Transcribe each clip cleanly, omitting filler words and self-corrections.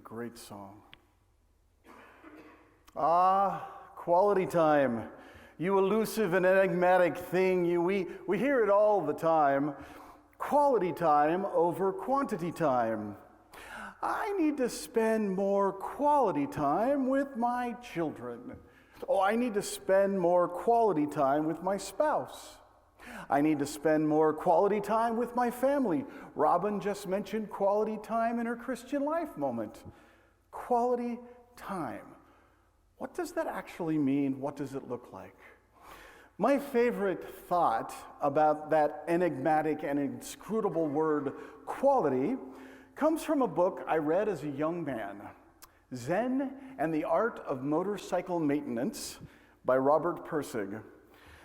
great song. Ah, quality time. You elusive and enigmatic thing. We hear it all the time. Quality time over quantity time. I need to spend more quality time with my children. Oh, I need to spend more quality time with my spouse. I need to spend more quality time with my family. Robin just mentioned quality time in her Christian life moment. Quality time. What does that actually mean? What does it look like? My favorite thought about that enigmatic and inscrutable word quality comes from a book I read as a young man, Zen and the Art of Motorcycle Maintenance by Robert Pirsig.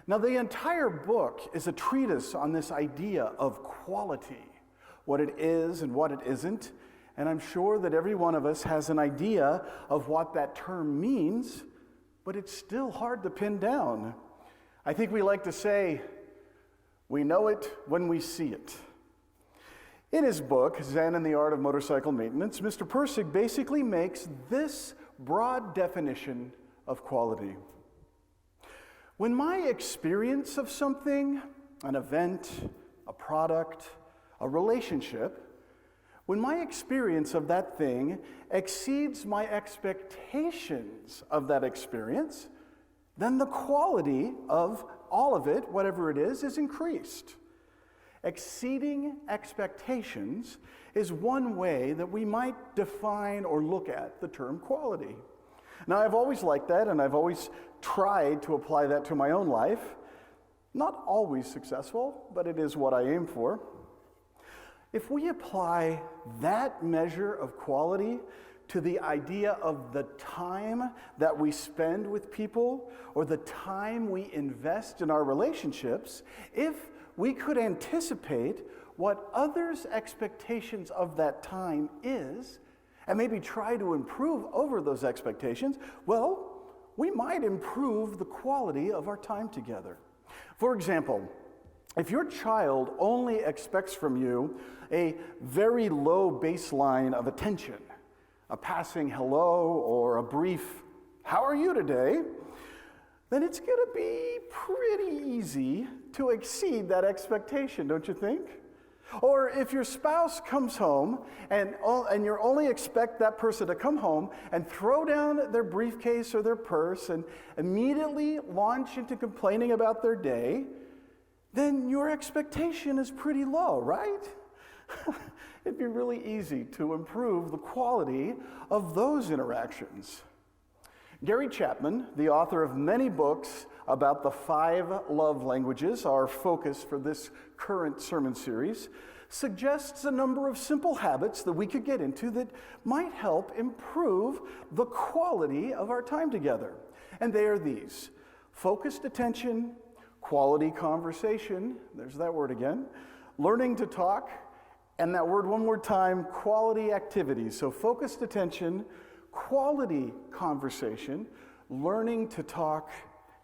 Now, the entire book is a treatise on this idea of quality, what it is and what it isn't, and I'm sure that every one of us has an idea of what that term means, but it's still hard to pin down. I think we like to say, we know it when we see it. In his book, Zen and the Art of Motorcycle Maintenance, Mr. Pirsig basically makes this broad definition of quality. When my experience of something, an event, a product, a relationship, when my experience of that thing exceeds my expectations of that experience, then the quality of all of it, whatever it is increased. Exceeding expectations is one way that we might define or look at the term quality. Now, I've always liked that, and I've always tried to apply that to my own life. Not always successful, but it is what I aim for. If we apply that measure of quality to the idea of the time that we spend with people or the time we invest in our relationships, if we could anticipate what others' expectations of that time is, and maybe try to improve over those expectations, well, we might improve the quality of our time together. For example, if your child only expects from you a very low baseline of attention, a passing hello or a brief, "How are you today?" then it's going to be pretty easy to exceed that expectation, don't you think? Or if your spouse comes home and you only expect that person to come home and throw down their briefcase or their purse and immediately launch into complaining about their day, then your expectation is pretty low, right? It'd be really easy to improve the quality of those interactions. Gary Chapman, the author of many books about the 5 love languages, our focus for this current sermon series, suggests a number of simple habits that we could get into that might help improve the quality of our time together. And they are these: focused attention, quality conversation, there's that word again, learning to talk, and that word one more time, quality activities. So focused attention, quality conversation, learning to talk,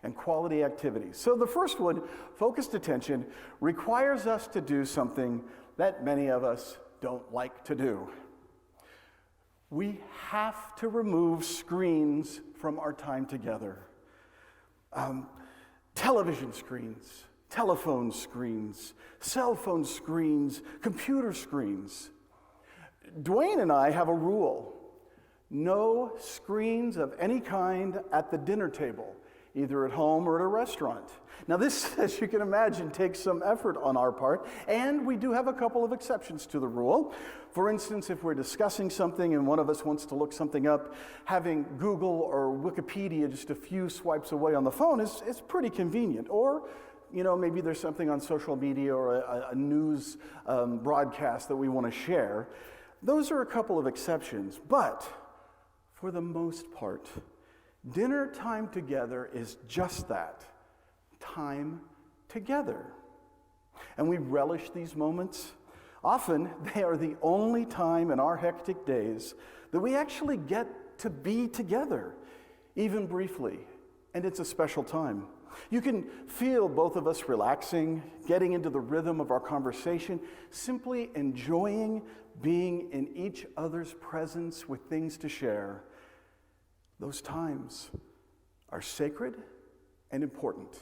and quality activities. So the first one, focused attention, requires us to do something that many of us don't like to do. We have to remove screens from our time together. Television screens, telephone screens, cell phone screens, computer screens. Dwayne and I have a rule: no screens of any kind at the dinner table, either at home or at a restaurant. Now this, as you can imagine, takes some effort on our part, and we do have a couple of exceptions to the rule. For instance, if we're discussing something and one of us wants to look something up, having Google or Wikipedia just a few swipes away on the phone is pretty convenient. Or, maybe there's something on social media or a news broadcast that we want to share. Those are a couple of exceptions, but for the most part, dinner time together is just that, time together. And we relish these moments. Often, they are the only time in our hectic days that we actually get to be together, even briefly. And it's a special time. You can feel both of us relaxing, getting into the rhythm of our conversation, simply enjoying being in each other's presence with things to share. Those times are sacred and important.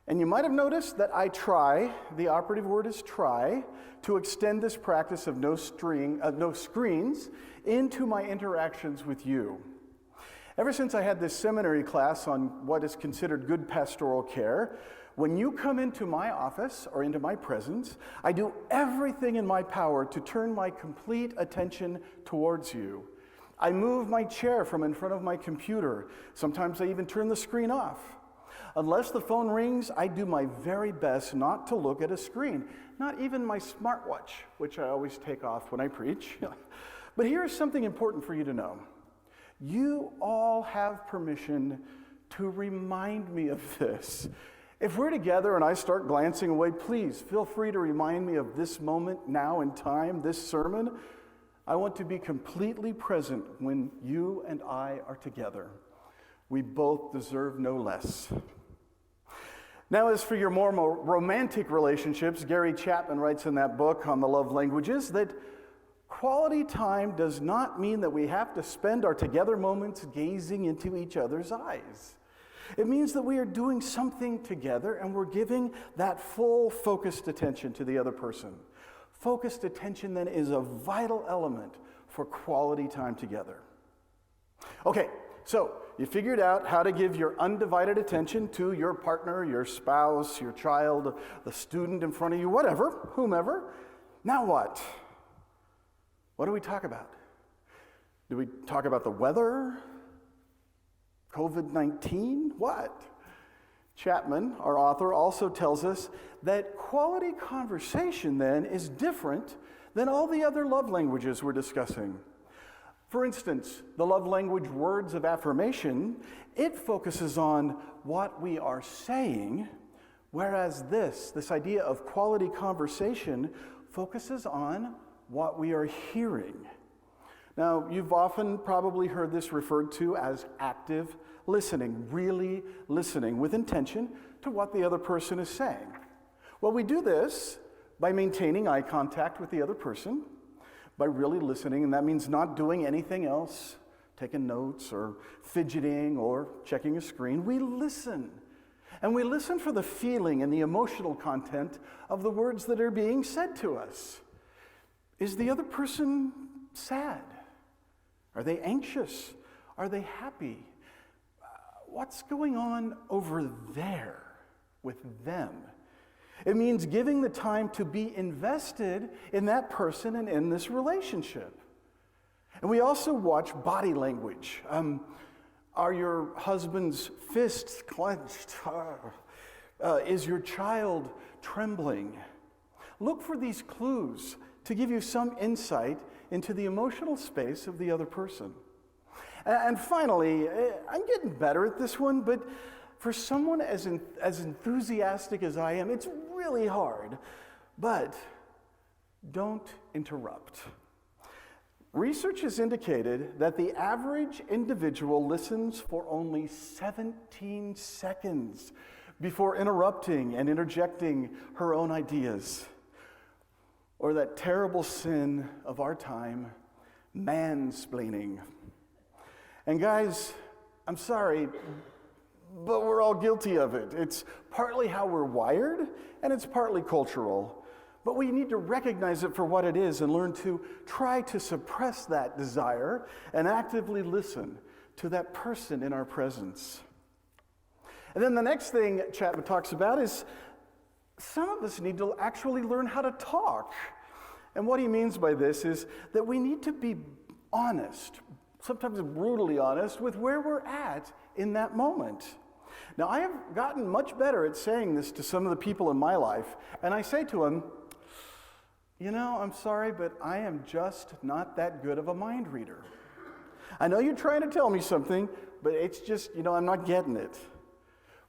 And you might have noticed that I try, the operative word is try, to extend this practice of no screens into my interactions with you. Ever since I had this seminary class on what is considered good pastoral care, when you come into my office or into my presence, I do everything in my power to turn my complete attention towards you. I move my chair from in front of my computer. Sometimes I even turn the screen off. Unless the phone rings, I do my very best not to look at a screen, not even my smartwatch, which I always take off when I preach. But here's something important for you to know. You all have permission to remind me of this. If we're together and I start glancing away, please feel free to remind me of this moment now in time, this sermon. I want to be completely present when you and I are together. We both deserve no less. Now, as for your more romantic relationships, Gary Chapman writes in that book on the love languages that quality time does not mean that we have to spend our together moments gazing into each other's eyes. It means that we are doing something together and we're giving that full focused attention to the other person. Focused attention then is a vital element for quality time together. Okay, so you figured out how to give your undivided attention to your partner, your spouse, your child, the student in front of you, whatever, whomever. Now what? What do we talk about? Do we talk about the weather? COVID-19? What? Chapman, our author, also tells us that quality conversation then is different than all the other love languages we're discussing. For instance, the love language words of affirmation, it focuses on what we are saying, whereas this idea of quality conversation focuses on what we are hearing. Now, you've often probably heard this referred to as active listening, really listening with intention to what the other person is saying. Well, we do this by maintaining eye contact with the other person, by really listening, and that means not doing anything else, taking notes or fidgeting or checking a screen. We listen. And we listen for the feeling and the emotional content of the words that are being said to us. Is the other person sad? Are they anxious? Are they happy? What's going on over there with them? It means giving the time to be invested in that person and in this relationship. And we also watch body language. Are your husband's fists clenched? Is your child trembling? Look for these clues to give you some insight into the emotional space of the other person. And finally, I'm getting better at this one, but for someone as enthusiastic as I am, it's really hard. But don't interrupt. Research has indicated that the average individual listens for only 17 seconds before interrupting and interjecting her own ideas. Or that terrible sin of our time, mansplaining. And guys, I'm sorry, but we're all guilty of it. It's partly how we're wired, and it's partly cultural. But we need to recognize it for what it is and learn to try to suppress that desire and actively listen to that person in our presence. And then the next thing Chapman talks about is some of us need to actually learn how to talk. And what he means by this is that we need to be honest, sometimes brutally honest, with where we're at in that moment. Now, I have gotten much better at saying this to some of the people in my life, and I say to them, you know, I'm sorry, but I am just not that good of a mind reader. I know you're trying to tell me something, but it's just, I'm not getting it.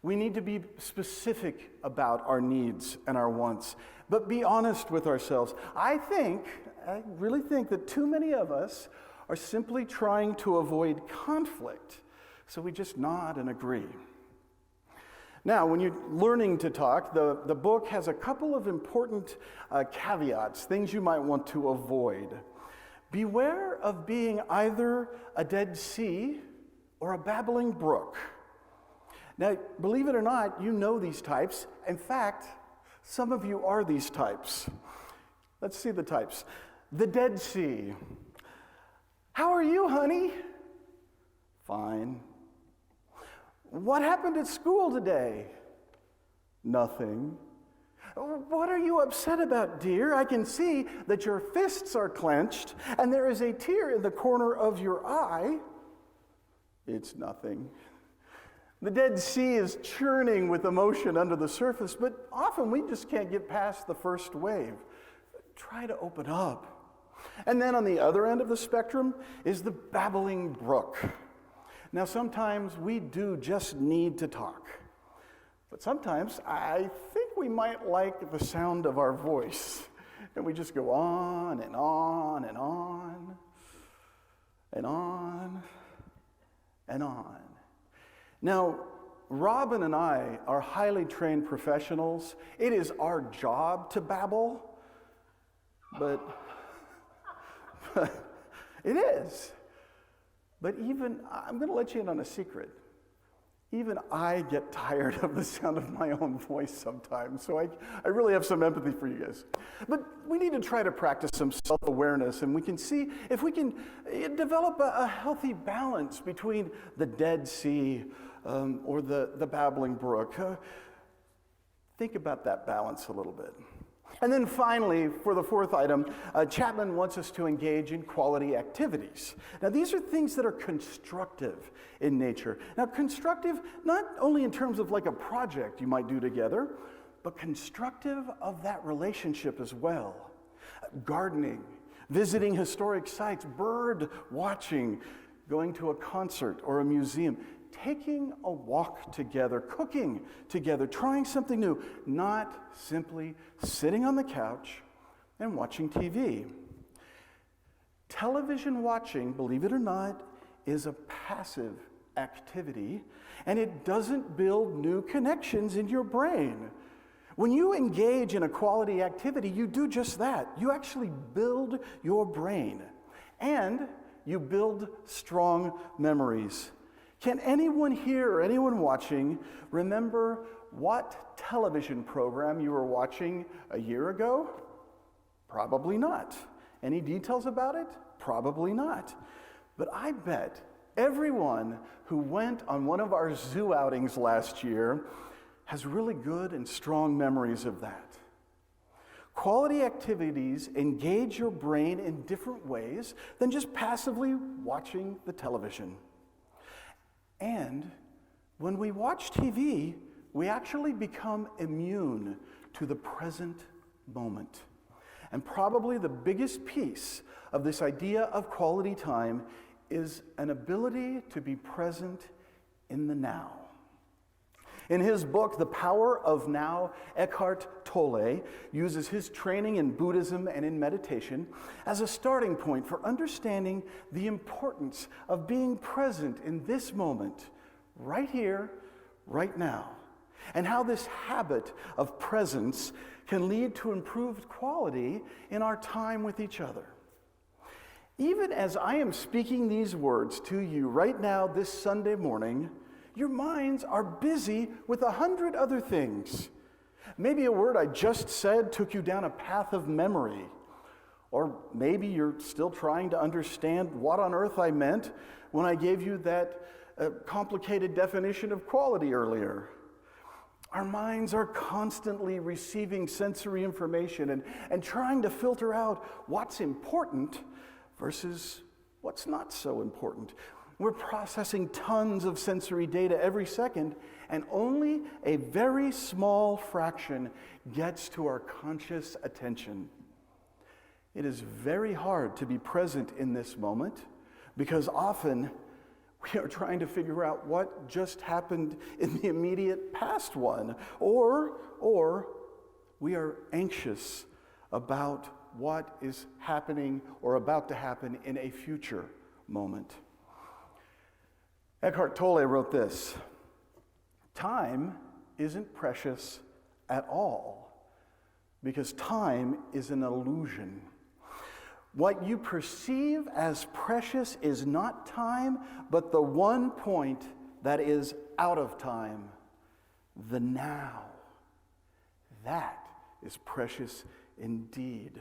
We need to be specific about our needs and our wants, but be honest with ourselves. I really think that too many of us are simply trying to avoid conflict, so we just nod and agree. Now, when you're learning to talk, the book has a couple of important caveats, things you might want to avoid. Beware of being either a Dead Sea or a babbling brook. Now, believe it or not, you know these types. In fact, some of you are these types. Let's see the types. The Dead Sea. How are you, honey? Fine. What happened at school today? Nothing. What are you upset about, dear? I can see that your fists are clenched and there is a tear in the corner of your eye. It's nothing. The Dead Sea is churning with emotion under the surface, but often we just can't get past the first wave. Try to open up. And then on the other end of the spectrum is the babbling brook. Now, sometimes we do just need to talk. But sometimes I think we might like the sound of our voice. And we just go on and on and on and on and on. Now, Robin and I are highly trained professionals. It is our job to babble, but it is. But I'm going to let you in on a secret. Even I get tired of the sound of my own voice sometimes, so I really have some empathy for you guys. But we need to try to practice some self-awareness, and we can see if we can develop a healthy balance between the Dead Sea or the babbling brook. Think about that balance a little bit. And then finally, for the fourth item, Chapman wants us to engage in quality activities. Now, these are things that are constructive in nature. Now, constructive not only in terms of like a project you might do together, but constructive of that relationship as well. Gardening, visiting historic sites, bird watching, going to a concert or a museum, taking a walk together, cooking together, trying something new, not simply sitting on the couch and watching TV. Television watching, believe it or not, is a passive activity, and it doesn't build new connections in your brain. When you engage in a quality activity, you do just that. You actually build your brain, and you build strong memories. Can anyone here or anyone watching remember what television program you were watching a year ago? Probably not. Any details about it? Probably not. But I bet everyone who went on one of our zoo outings last year has really good and strong memories of that. Quality activities engage your brain in different ways than just passively watching the television. And when we watch TV, we actually become immune to the present moment. And probably the biggest piece of this idea of quality time is an ability to be present in the now. In his book, The Power of Now, Eckhart Tolle uses his training in Buddhism and in meditation as a starting point for understanding the importance of being present in this moment, right here, right now, and how this habit of presence can lead to improved quality in our time with each other. Even as I am speaking these words to you right now this Sunday morning, your minds are busy with 100 other things. Maybe a word I just said took you down a path of memory. Or maybe you're still trying to understand what on earth I meant when I gave you that complicated definition of quality earlier. Our minds are constantly receiving sensory information and trying to filter out what's important versus what's not so important. We're processing tons of sensory data every second, and only a very small fraction gets to our conscious attention. It is very hard to be present in this moment because often we are trying to figure out what just happened in the immediate past one, or we are anxious about what is happening or about to happen in a future moment. Eckhart Tolle wrote this: "Time isn't precious at all, because time is an illusion. What you perceive as precious is not time, but the one point that is out of time, the now. That is precious indeed.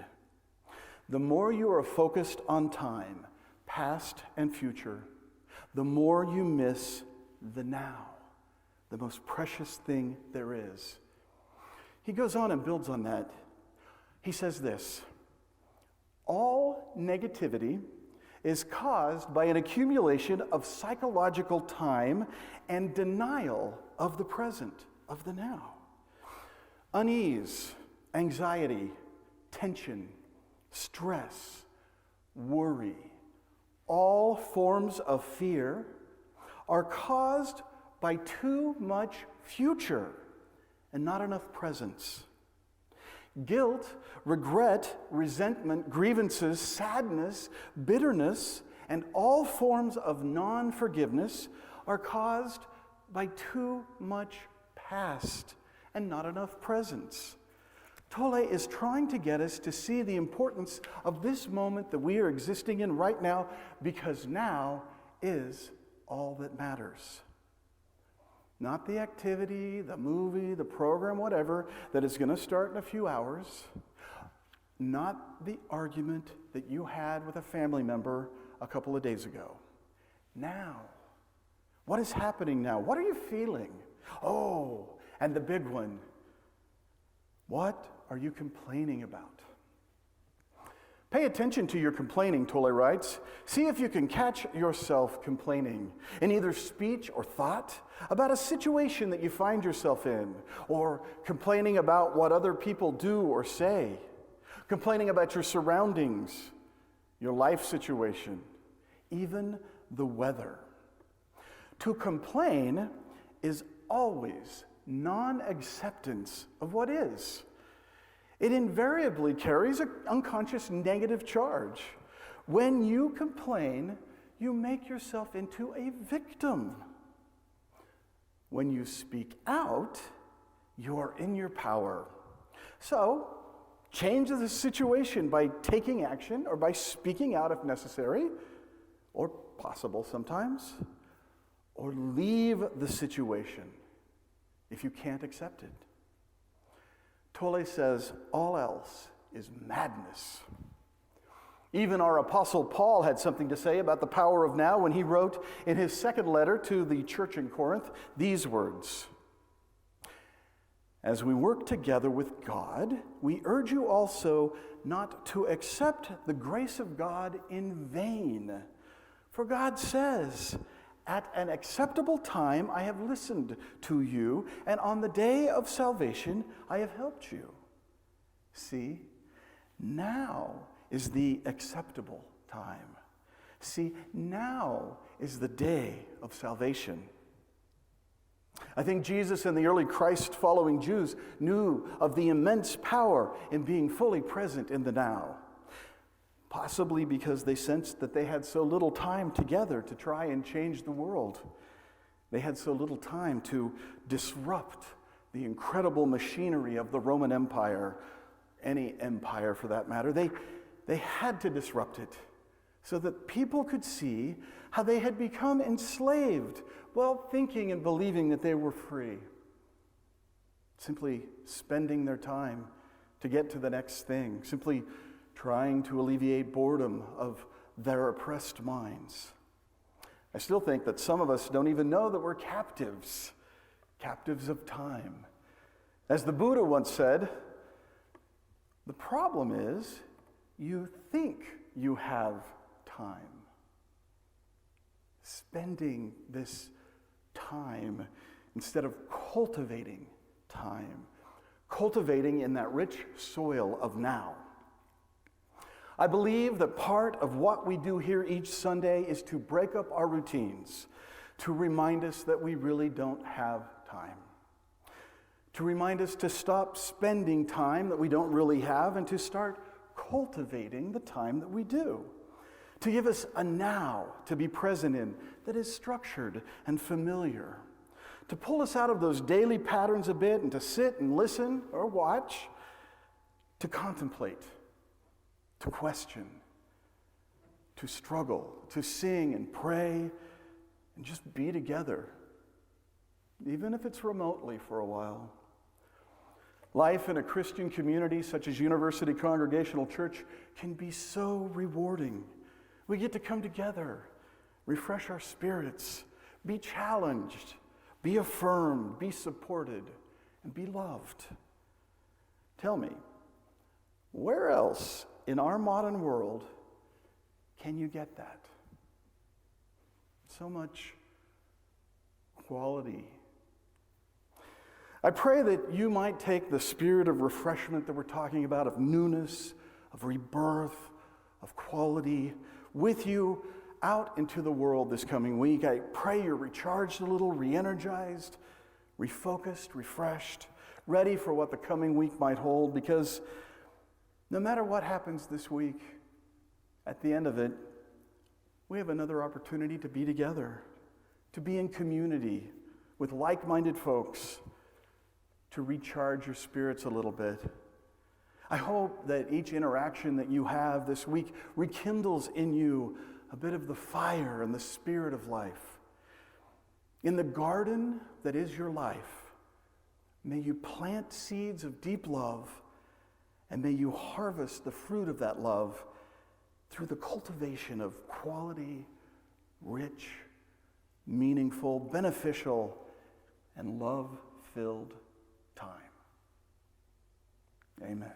The more you are focused on time, past and future, the more you miss the now, the most precious thing there is. He goes on and builds on that. He says this: all negativity is caused by an accumulation of psychological time and denial of the present, of the now. Unease, anxiety, tension, stress, worry, all forms of fear are caused by too much future and not enough presence. Guilt, regret, resentment, grievances, sadness, bitterness, and all forms of non-forgiveness are caused by too much past and not enough presence. Tolle is trying to get us to see the importance of this moment that we are existing in right now, because now is all that matters. Not the activity, the movie, the program, whatever, that is going to start in a few hours. Not the argument that you had with a family member a couple of days ago. Now. What is happening now? What are you feeling? Oh, and the big one. What are you complaining about? Pay attention to your complaining, Tolle writes. See if you can catch yourself complaining in either speech or thought about a situation that you find yourself in, or complaining about what other people do or say, complaining about your surroundings, your life situation, even the weather. To complain is always non-acceptance of what is. It invariably carries an unconscious negative charge. When you complain, you make yourself into a victim. When you speak out, you are in your power. So, change the situation by taking action or by speaking out if necessary, or possible sometimes, or leave the situation if you can't accept it. Tolle says all else is madness. Even our Apostle Paul had something to say about the power of now when he wrote in his second letter to the church in Corinth these words: "As we work together with God, we urge you also not to accept the grace of God in vain. For God says, 'At an acceptable time I have listened to you, and on the day of salvation I have helped you.' See, now is the acceptable time. See, now is the day of salvation." I think Jesus and the early Christ-following Jews knew of the immense power in being fully present in the now. Possibly because they sensed that they had so little time together to try and change the world. They had so little time to disrupt the incredible machinery of the Roman Empire, any empire for that matter. They had to disrupt it so that people could see how they had become enslaved while thinking and believing that they were free. Simply spending their time to get to the next thing, simply trying to alleviate boredom of their oppressed minds. I still think that some of us don't even know that we're captives of time. As the Buddha once said, the problem is you think you have time. Spending this time instead of cultivating time, cultivating in that rich soil of now. I believe that part of what we do here each Sunday is to break up our routines, to remind us that we really don't have time, to remind us to stop spending time that we don't really have and to start cultivating the time that we do, to give us a now to be present in that is structured and familiar, to pull us out of those daily patterns a bit and to sit and listen or watch, to contemplate, to question, to struggle, to sing and pray, and just be together, even if it's remotely for a while. Life in a Christian community such as University Congregational Church can be so rewarding. We get to come together, refresh our spirits, be challenged, be affirmed, be supported, and be loved. Tell me, where else in our modern world can you get that? So much quality. I pray that you might take the spirit of refreshment that we're talking about, of newness, of rebirth, of quality, with you out into the world this coming week. I pray you're recharged a little, re-energized, refocused, refreshed, ready for what the coming week might hold, because no matter what happens this week, at the end of it, we have another opportunity to be together, to be in community with like-minded folks, to recharge your spirits a little bit. I hope that each interaction that you have this week rekindles in you a bit of the fire and the spirit of life. In the garden that is your life, may you plant seeds of deep love, and may you harvest the fruit of that love through the cultivation of quality, rich, meaningful, beneficial, and love-filled time. Amen.